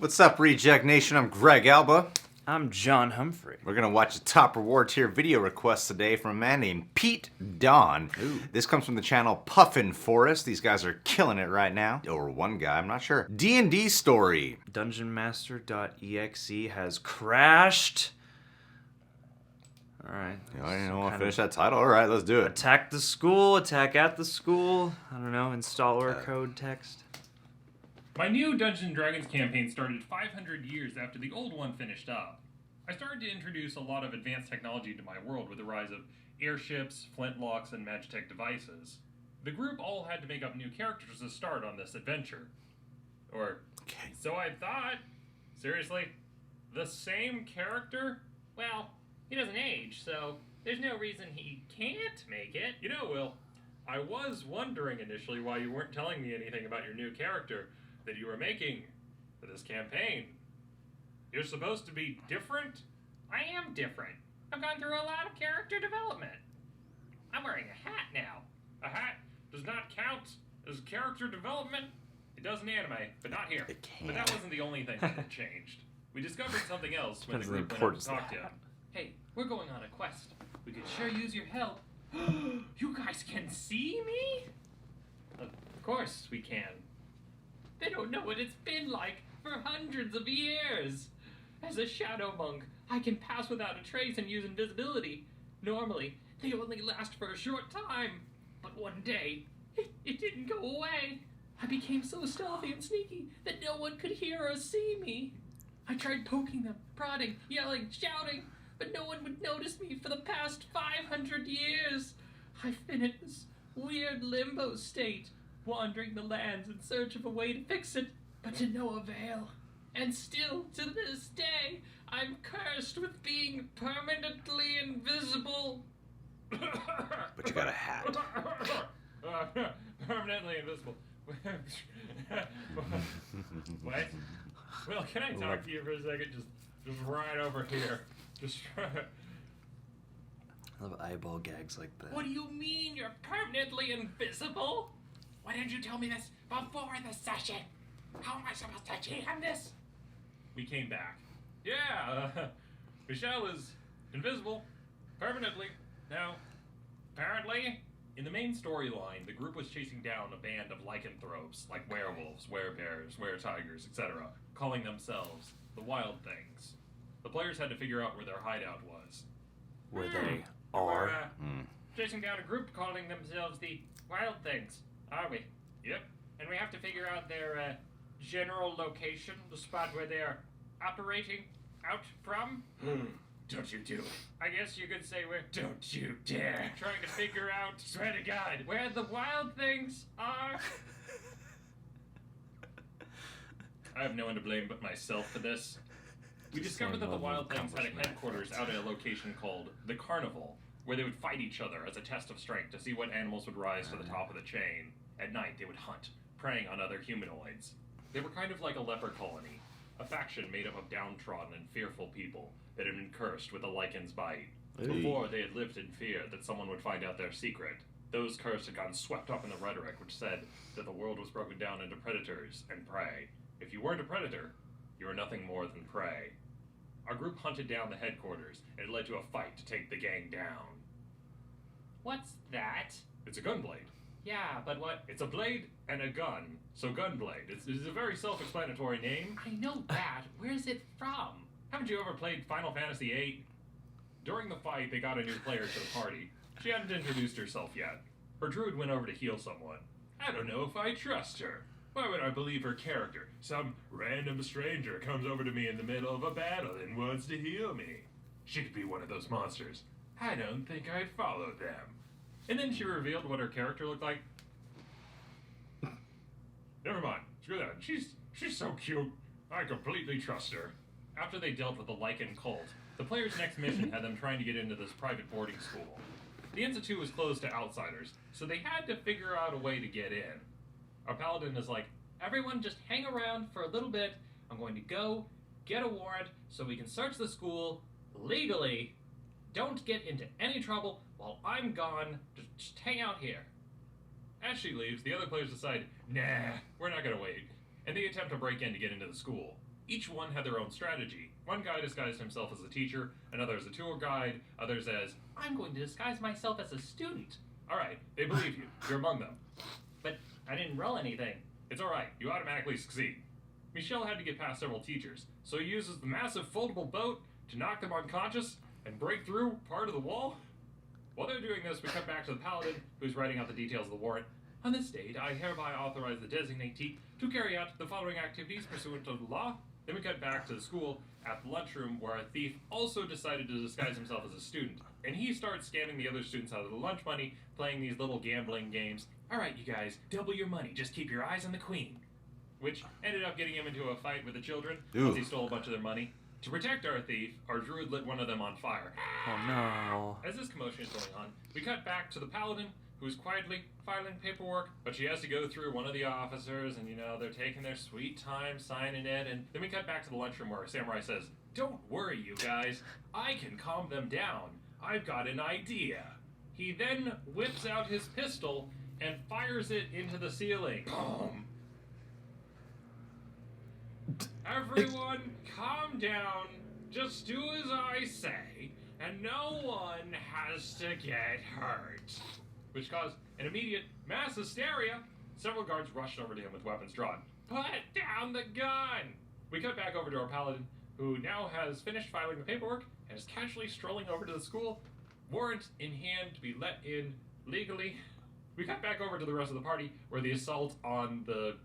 What's up, Reject Nation? I'm Greg Alba. I'm John Humphrey. We're going to watch a top reward tier video request today from a man named Pete Don. Ooh. This comes from the channel Puffin Forest. These guys are killing it right now. Or one guy, I'm not sure. D&D story. DungeonMaster.exe has crashed. Alright. I didn't want to finish that title. Alright, let's do it. Attack the school, attack at the school. I don't know, installer code text. My new Dungeons & Dragons campaign started 500 years after the old one finished up. I started to introduce a lot of advanced technology into my world with the rise of airships, flintlocks, and magitech devices. The group all had to make up new characters to start on this adventure. So I thought. Seriously? The same character? Well, he doesn't age, so there's no reason he can't make it. You know, Will, I was wondering initially why you weren't telling me anything about your new character that you were making for this campaign. You're supposed to be different? I am different. I've gone through a lot of character development. I'm wearing a hat now. A hat does not count as character development. It does in anime, but not here. It can. But that wasn't the only thing that had changed. We discovered something else when the Depends on the group went out importance to of talk the to him. hat. Hey, we're going on a quest. We could sure use your help. You guys can see me? Of course we can. They don't know what it's been like for hundreds of years. As a shadow monk, I can pass without a trace and use invisibility. Normally, they only last for a short time. But one day, it didn't go away. I became so stealthy and sneaky that no one could hear or see me. I tried poking them, prodding, yelling, shouting, but no one would notice me for the past 500 years. I've been in this weird limbo state, wandering the lands in search of a way to fix it, but to no avail. And still, to this day, I'm cursed with being permanently invisible. But you got a hat. Permanently invisible. What? Well, can I talk to you for a second? Just right over here. Just. I love eyeball gags like that. What do you mean you're permanently invisible? Why didn't you tell me this before the session? How am I supposed to cheat on this? We came back. Yeah, Michelle is invisible permanently. Now, apparently, in the main storyline, the group was chasing down a band of lycanthropes, like werewolves, werebears, were-tigers, etc., calling themselves the Wild Things. The players had to figure out where their hideout was. Where they We're, are. chasing down a group calling themselves the Wild Things, are we? Yep. And we have to figure out their general location, the spot where they're operating out from. Don't you do it. I guess you could say we're Don't you dare. trying to figure out Swear to God. where the Wild Things are. I have no one to blame but myself for this. We discovered that the Wild Things had a headquarters out at a location called the Carnival, where they would fight each other as a test of strength to see what animals would rise to the top of the chain. At night, they would hunt, preying on other humanoids. They were kind of like a leper colony, a faction made up of downtrodden and fearful people that had been cursed with a lichen's bite. Before, they had lived in fear that someone would find out their secret. Those cursed had gotten swept up in the rhetoric which said that the world was broken down into predators and prey. If you weren't a predator, you were nothing more than prey. Our group hunted down the headquarters, and it led to a fight to take the gang down. What's that? It's a gunblade. Yeah, but what? It's a blade and a gun, so gunblade. It's a very self-explanatory name. I know that. Where's it from? Haven't you ever played Final Fantasy VIII? During the fight, they got a new player to the party. She hadn't introduced herself yet. Her druid went over to heal someone. I don't know if I trust her. Why would I believe her character? Some random stranger comes over to me in the middle of a battle and wants to heal me. She could be one of those monsters. I don't think I'd follow them. And then she revealed what her character looked like. Never mind. Screw that. She's so cute. I completely trust her. After they dealt with the Lycan cult, the players' next mission had them trying to get into this private boarding school. The Institute was closed to outsiders, so they had to figure out a way to get in. Our paladin is like, Everyone just hang around for a little bit. I'm going to go get a warrant so we can search the school legally. Don't get into any trouble while I'm gone. Just hang out here. As she leaves, the other players decide, nah, we're not gonna wait, and they attempt to break in to get into the school. Each one had their own strategy. One guy disguised himself as a teacher, another as a tour guide, others as, I'm going to disguise myself as a student. Alright, they believe you. You're among them. But I didn't roll anything. It's alright, you automatically succeed. Michel had to get past several teachers, so he uses the massive foldable boat to knock them unconscious and break through part of the wall. While they're doing this, we cut back to the paladin, who's writing out the details of the warrant. On this date, I hereby authorize the designatee to carry out the following activities pursuant to the law. Then we cut back to the school at the lunchroom, where a thief also decided to disguise himself as a student. And he starts scamming the other students out of the lunch money, playing these little gambling games. Alright, you guys, double your money, just keep your eyes on the queen. Which ended up getting him into a fight with the children, as he stole a bunch of their money. To protect our thief, our druid lit one of them on fire. Oh no. As this commotion is going on, we cut back to the paladin, who's quietly filing paperwork, but she has to go through one of the officers, and they're taking their sweet time signing it, and then we cut back to the lunchroom where Samurai says, Don't worry, you guys, I can calm them down. I've got an idea. He then whips out his pistol and fires it into the ceiling. Boom. Everyone, calm down. Just do as I say, and no one has to get hurt. Which caused an immediate mass hysteria. Several guards rushed over to him with weapons drawn. Put down the gun! We cut back over to our paladin, who now has finished filing the paperwork and is casually strolling over to the school, warrant in hand to be let in legally. We cut back over to the rest of the party, where the assault on the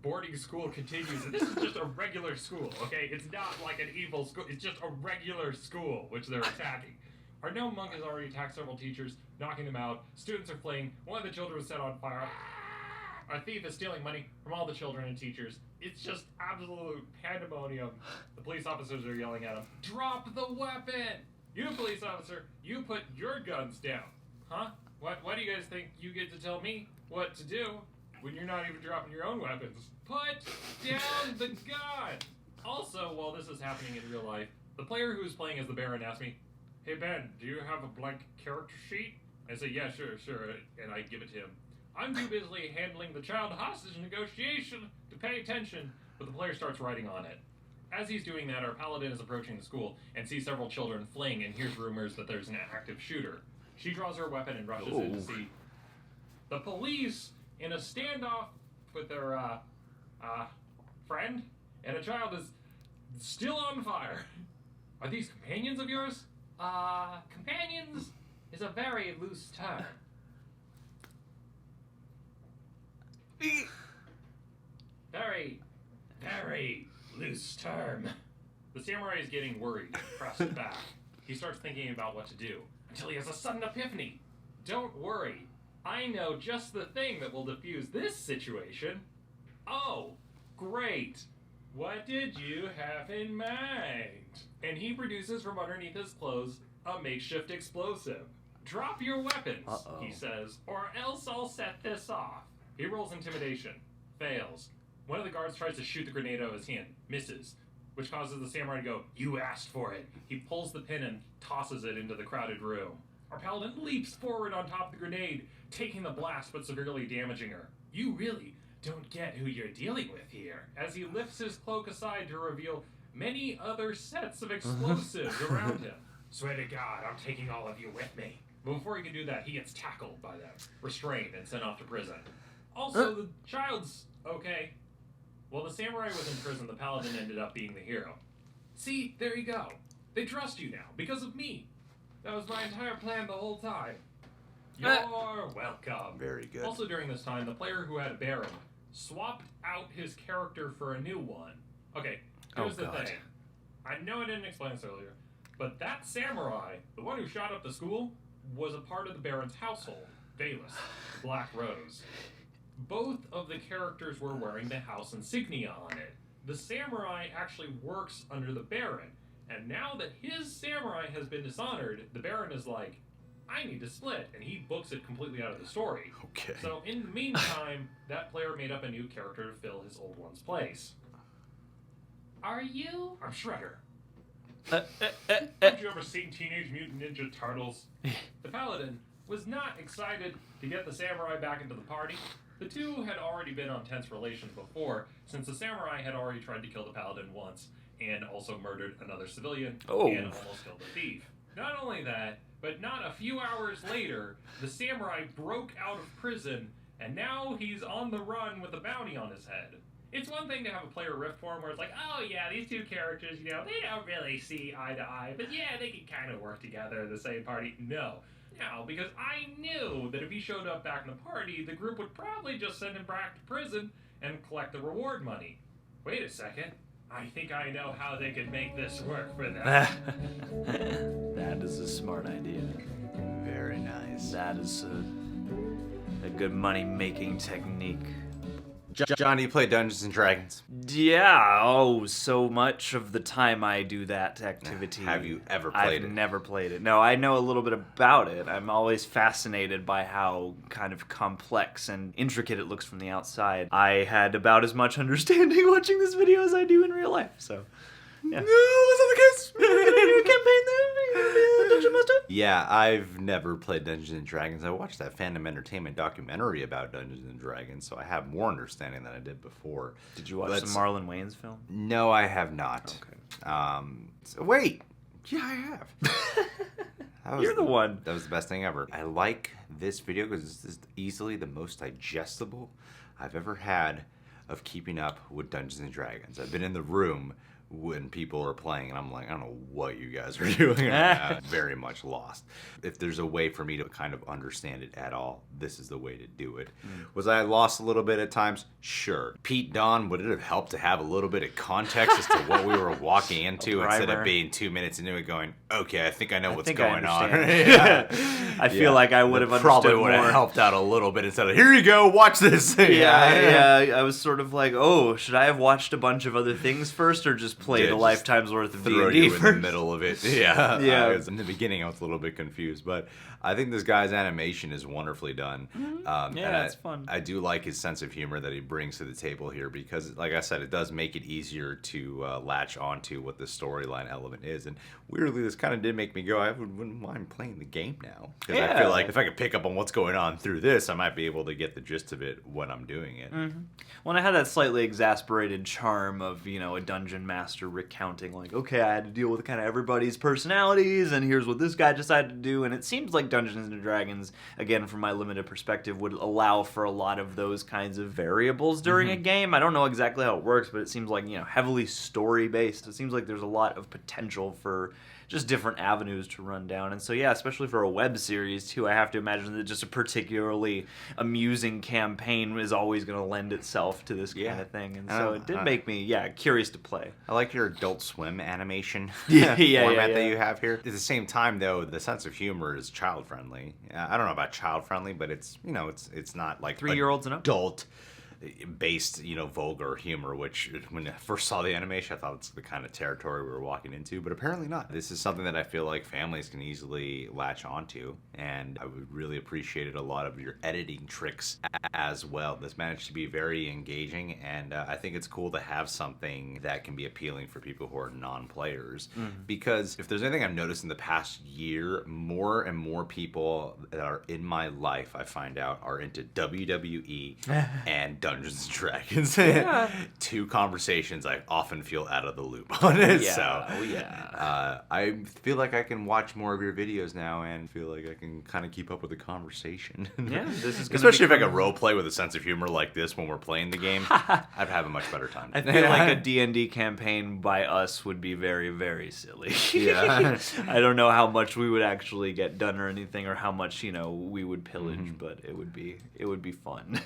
boarding school continues, and this is just a regular school, okay? It's not like an evil school, it's just a regular school, which they're attacking. Our gnome monk has already attacked several teachers, knocking them out. Students are fleeing. One of the children was set on fire. Our thief is stealing money from all the children and teachers. It's just absolute pandemonium. The police officers are yelling at him, Drop the weapon! You, police officer, you put your guns down. Huh? Why do you guys think you get to tell me what to do when you're not even dropping your own weapons? Put down the gun! Also, while this is happening in real life, the player who's playing as the Baron asked me, Hey Ben, do you have a blank character sheet? I say, yeah, sure, and I give it to him. I'm too busy handling the child hostage negotiation to pay attention, but the player starts writing on it. As he's doing that, our paladin is approaching the school and sees several children fleeing and hears rumors that there's an active shooter. She draws her weapon and rushes in to see the police in a standoff with their, friend, and a child is still on fire. Are these companions of yours? Companions is a very loose term. Very, very loose term. The samurai is getting worried, pressed back. He starts thinking about what to do, until he has a sudden epiphany. Don't worry, I know just the thing that will defuse this situation. Oh, great. What did you have in mind? And he produces from underneath his clothes a makeshift explosive. Drop your weapons, he says, or else I'll set this off. He rolls intimidation. Fails. One of the guards tries to shoot the grenade out of his hand. Misses. Which causes the samurai to go, You asked for it. He pulls the pin and tosses it into the crowded room. Our paladin leaps forward on top of the grenade, taking the blast but severely damaging her. You really don't get who you're dealing with here. As he lifts his cloak aside to reveal many other sets of explosives around him. Swear to God, I'm taking all of you with me. But before he can do that, he gets tackled by them, restrained, and sent off to prison. Also, the child's okay. While the samurai was in prison, the paladin ended up being the hero. See, there you go. They trust you now, because of me. That was my entire plan the whole time. You're welcome. Very good. Also during this time, the player who had a Baron swapped out his character for a new one. Okay, here's the thing. I know I didn't explain this earlier, but that samurai, the one who shot up the school, was a part of the Baron's household, Valus, Black Rose. Both of the characters were wearing the house insignia on it. The samurai actually works under the Baron, and now that his samurai has been dishonored, the Baron is like, I need to split, and he books it completely out of the story. Okay. So in the meantime, that player made up a new character to fill his old one's place. Are you? I'm Shredder. Have you ever seen Teenage Mutant Ninja Turtles? The paladin was not excited to get the samurai back into the party. The two had already been on tense relations before, since the samurai had already tried to kill the paladin once, and also murdered another civilian, and almost killed the thief. Not only that, but not a few hours later, the samurai broke out of prison, and now he's on the run with a bounty on his head. It's one thing to have a player rift forum where it's like, oh yeah, these two characters, they don't really see eye to eye, but yeah, they can kind of work together in the same party. No, because I knew that if he showed up back in the party, the group would probably just send him back to prison and collect the reward money. Wait a second. I think I know how they could make this work for them. That is a smart idea. Very nice. That is a good money-making technique. John, do you play Dungeons and Dragons? Yeah, so much of the time I do that activity. Have you ever played it? I've never played it. No, I know a little bit about it. I'm always fascinated by how kind of complex and intricate it looks from the outside. I had about as much understanding watching this video as I do in real life, so... Yeah. No, was that the case? Campaign there? Dungeon Master? Yeah, I've never played Dungeons and Dragons. I watched that Fandom Entertainment documentary about Dungeons and Dragons, so I have more understanding than I did before. Did you watch the Marlon Wayans film? No, I have not. Okay. Wait. Yeah, I have. You're the one. That was the best thing ever. I like this video because this is easily the most digestible I've ever had of keeping up with Dungeons and Dragons. I've been in the room when people are playing and I'm like, I don't know what you guys are doing. I'm very much lost. If there's a way for me to kind of understand it at all, this is the way to do it. Was I lost a little bit at times? Sure. Pete Don, would it have helped to have a little bit of context as to what we were walking into instead of being 2 minutes into it going, okay, I think I know what's going on. Yeah. I feel like I would have understood probably would have helped out a little bit instead of, here you go, watch this. Yeah. I was sort of like, oh, should I have watched a bunch of other things first or just played a lifetime's worth of D&D D&D in the middle of it. Yeah. Yeah. In the beginning, I was a little bit confused, but I think this guy's animation is wonderfully done. Yeah, it's fun. I do like his sense of humor that he brings to the table here because, like I said, it does make it easier to latch onto what the storyline element is. And weirdly, this kind of did make me go, I wouldn't mind playing the game now. Because I feel like if I could pick up on what's going on through this, I might be able to get the gist of it when I'm doing it. Well, I had that slightly exasperated charm of, a dungeon master recounting, like, okay, I had to deal with kind of everybody's personalities, and here's what this guy decided to do, and it seems like Dungeons & Dragons, again, from my limited perspective, would allow for a lot of those kinds of variables during a game. I don't know exactly how it works, but it seems like, heavily story-based. It seems like there's a lot of potential for just different avenues to run down. And so, yeah, especially for a web series, too, I have to imagine that just a particularly amusing campaign is always going to lend itself to this kind of thing. And so it did make me, curious to play. I like your Adult Swim animation format that you have here. At the same time, though, the sense of humor is child-friendly. I don't know about child-friendly, but it's, it's not like 3-year-olds and up. Adult based, vulgar humor, which when I first saw the animation, I thought it's the kind of territory we were walking into, but apparently not. This is something that I feel like families can easily latch onto, and I would really appreciate a lot of your editing tricks as well. This managed to be very engaging, and I think it's cool to have something that can be appealing for people who are non-players, because if there's anything I've noticed in the past year, more and more people that are in my life, I find out, are into WWE and Dungeons and Dragons. Two conversations I often feel out of the loop on it. I feel like I can watch more of your videos now and feel like I can kind of keep up with the conversation. This is especially if I could role play with a sense of humor like this when we're playing the game. I'd have a much better time. I feel like a D&D campaign by us would be very, very silly. I don't know how much we would actually get done or anything, or how much we would pillage, but it would be fun.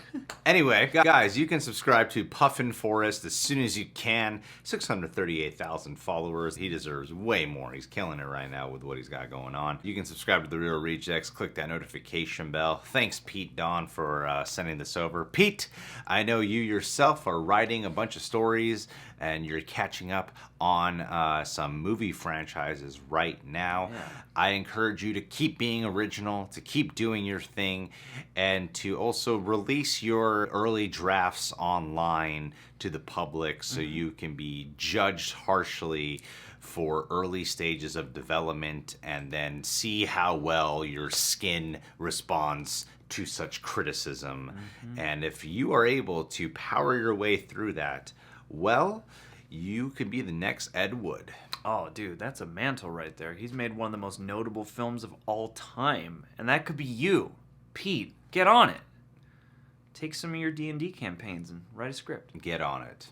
Anyway, guys, you can subscribe to Puffin Forest as soon as you can. 638,000 followers. He deserves way more. He's killing it right now with what he's got going on. You can subscribe to The Real Rejects. Click that notification bell. Thanks, Pete Don, for sending this over. Pete, I know you yourself are writing a bunch of stories and you're catching up on some movie franchises right now. I encourage you to keep being original, to keep doing your thing, and to also release your early drafts online to the public so you can be judged harshly for early stages of development and then see how well your skin responds to such criticism. And if you are able to power your way through that, well, you could be the next Ed Wood. Oh, dude, that's a mantle right there. He's made one of the most notable films of all time. And that could be you. Pete, get on it. Take some of your D&D campaigns and write a script. Get on it.